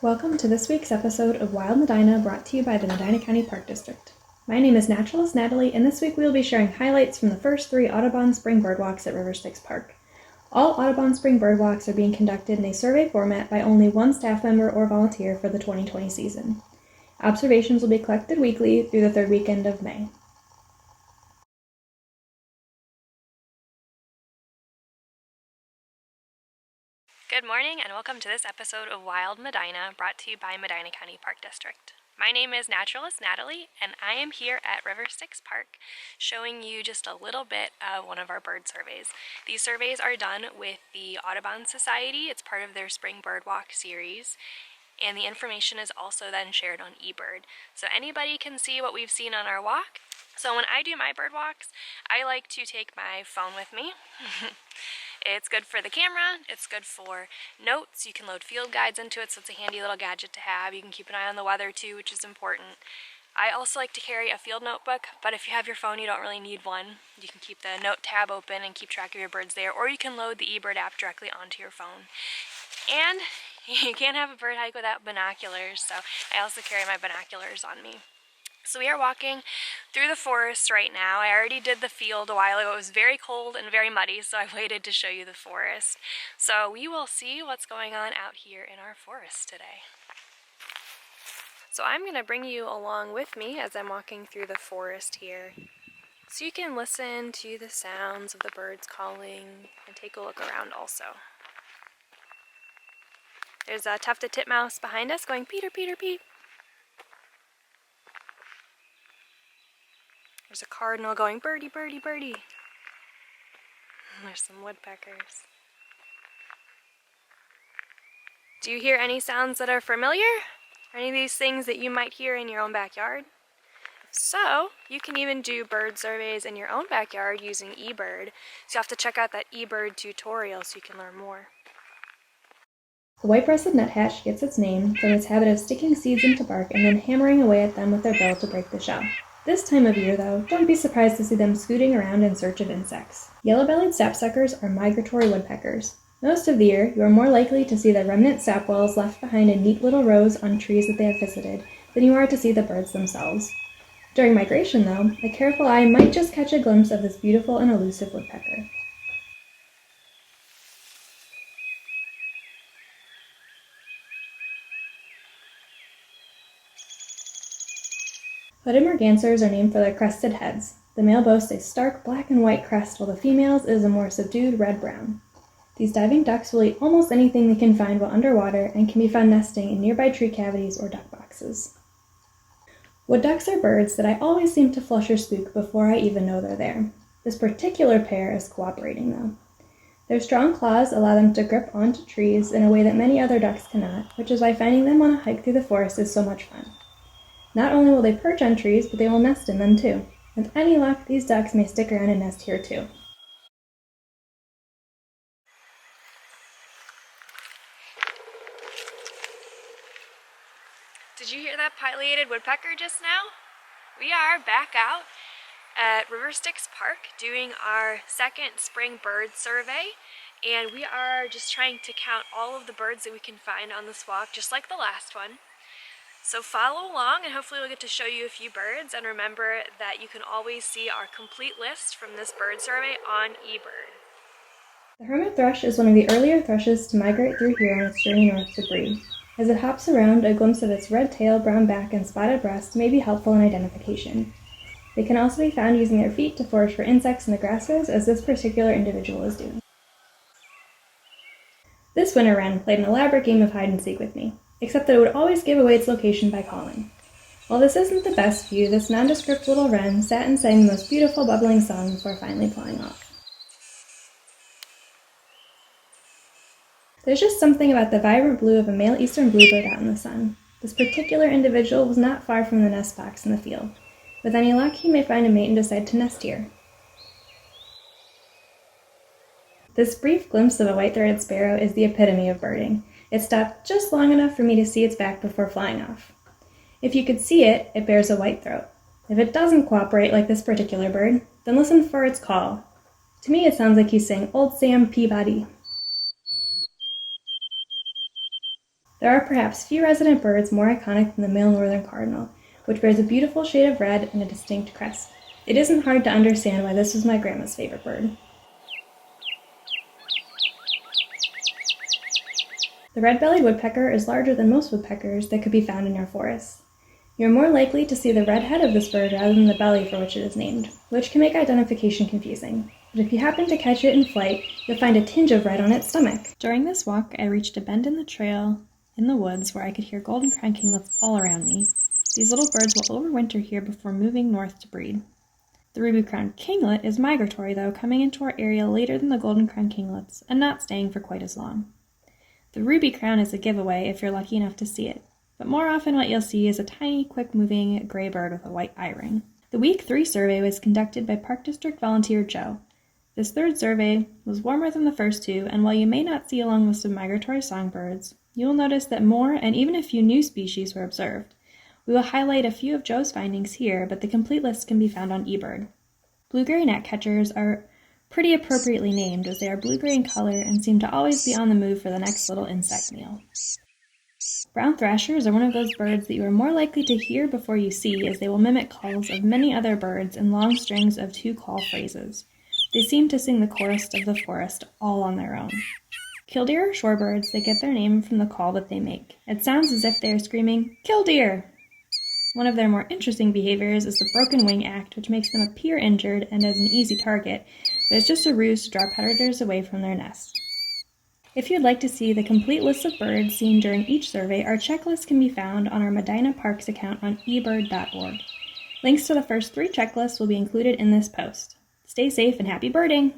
Welcome to this week's episode of Wild Medina, brought to you by the Medina County Park District. My name is Naturalist Natalie, and this week we will be sharing highlights from the first 3 Audubon Spring Bird Walks at River Styx Park. All Audubon Spring Bird Walks are being conducted in a survey format by only one staff member or volunteer for the 2020 season. Observations will be collected weekly through the 3rd weekend of May. Good morning and welcome to this episode of Wild Medina, brought to you by Medina County Park District. My name is Naturalist Natalie, and I am here at River Styx Park showing you just a little bit of one of our bird surveys. These surveys are done with the Audubon Society. It's part of their Spring Bird Walk series, and the information is also then shared on eBird. So anybody can see what we've seen on our walk. So when I do my bird walks, I like to take my phone with me. It's good for the camera, it's good for notes, you can load field guides into it, so it's a handy little gadget to have. You can keep an eye on the weather too, which is important. I also like to carry a field notebook, but if you have your phone, you don't really need one. You can keep the note tab open and keep track of your birds there, or you can load the eBird app directly onto your phone. And you can't have a bird hike without binoculars, so I also carry my binoculars on me. So we are walking through the forest right now. I already did the field a while ago. It was very cold and very muddy, so I waited to show you the forest. So we will see what's going on out here in our forest today. So I'm going to bring you along with me as I'm walking through the forest here, so you can listen to the sounds of the birds calling and take a look around also. There's a tufted titmouse behind us going Peter, Peter, Pete. There's a cardinal going birdie, birdie, birdie. And there's some woodpeckers. Do you hear any sounds that are familiar? Or any of these things that you might hear in your own backyard? If so, you can even do bird surveys in your own backyard using eBird. So you have to check out that eBird tutorial so you can learn more. The white-breasted nuthatch gets its name from its habit of sticking seeds into bark and then hammering away at them with their bill to break the shell. This time of year, though, don't be surprised to see them scooting around in search of insects. Yellow-bellied sapsuckers are migratory woodpeckers. Most of the year, you are more likely to see the remnant sapwells left behind in neat little rows on trees that they have visited than you are to see the birds themselves. During migration, though, a careful eye might just catch a glimpse of this beautiful and elusive woodpecker. Hooded mergansers are named for their crested heads. The male boasts a stark black and white crest, while the female's is a more subdued red-brown. These diving ducks will eat almost anything they can find while underwater and can be found nesting in nearby tree cavities or duck boxes. Wood ducks are birds that I always seem to flush or spook before I even know they're there. This particular pair is cooperating, though. Their strong claws allow them to grip onto trees in a way that many other ducks cannot, which is why finding them on a hike through the forest is so much fun. Not only will they perch on trees, but they will nest in them too. With any luck, these ducks may stick around and nest here too. Did you hear that pileated woodpecker just now? We are back out at River Styx Park doing our second spring bird survey, and we are just trying to count all of the birds that we can find on this walk, just like the last one. So follow along and hopefully we'll get to show you a few birds, and remember that you can always see our complete list from this bird survey on eBird. The Hermit Thrush is one of the earlier thrushes to migrate through here on its journey north to breed. As it hops around, a glimpse of its red tail, brown back, and spotted breast may be helpful in identification. They can also be found using their feet to forage for insects in the grasses, as this particular individual is doing. This winter wren played an elaborate game of hide-and-seek with me, except that it would always give away its location by calling. While this isn't the best view, this nondescript little wren sat and sang the most beautiful bubbling song before finally flying off. There's just something about the vibrant blue of a male eastern bluebird out in the sun. This particular individual was not far from the nest box in the field. With any luck, he may find a mate and decide to nest here. This brief glimpse of a white-throated sparrow is the epitome of birding. It stopped just long enough for me to see its back before flying off. If you could see it, it bears a white throat. If it doesn't cooperate like this particular bird, then listen for its call. To me, it sounds like he's saying, "Old Sam Peabody." There are perhaps few resident birds more iconic than the male northern cardinal, which bears a beautiful shade of red and a distinct crest. It isn't hard to understand why this was my grandma's favorite bird. The red-bellied woodpecker is larger than most woodpeckers that could be found in our forests. You're more likely to see the red head of this bird rather than the belly for which it is named, which can make identification confusing. But if you happen to catch it in flight, you'll find a tinge of red on its stomach. During this walk, I reached a bend in the trail in the woods where I could hear golden-crowned kinglets all around me. These little birds will overwinter here before moving north to breed. The ruby-crowned kinglet is migratory, though, coming into our area later than the golden-crowned kinglets and not staying for quite as long. The ruby crown is a giveaway if you're lucky enough to see it, but more often what you'll see is a tiny, quick-moving gray bird with a white eye ring. The Week 3 survey was conducted by Park District volunteer Joe. This third survey was warmer than the first two, and while you may not see a long list of migratory songbirds, you will notice that more and even a few new species were observed. We will highlight a few of Joe's findings here, but the complete list can be found on eBird. Blue-gray gnatcatchers are pretty appropriately named, as they are blue-gray in color and seem to always be on the move for the next little insect meal. Brown thrashers are one of those birds that you are more likely to hear before you see, as they will mimic calls of many other birds in long strings of two-call phrases. They seem to sing the chorus of the forest all on their own. Killdeer are shorebirds that get their name from the call that they make. It sounds as if they are screaming, "Killdeer!" One of their more interesting behaviors is the broken wing act, which makes them appear injured and as an easy target, but it's just a ruse to draw predators away from their nest. If you'd like to see the complete list of birds seen during each survey, our checklist can be found on our Medina Parks account on ebird.org. Links to the first 3 checklists will be included in this post. Stay safe and happy birding!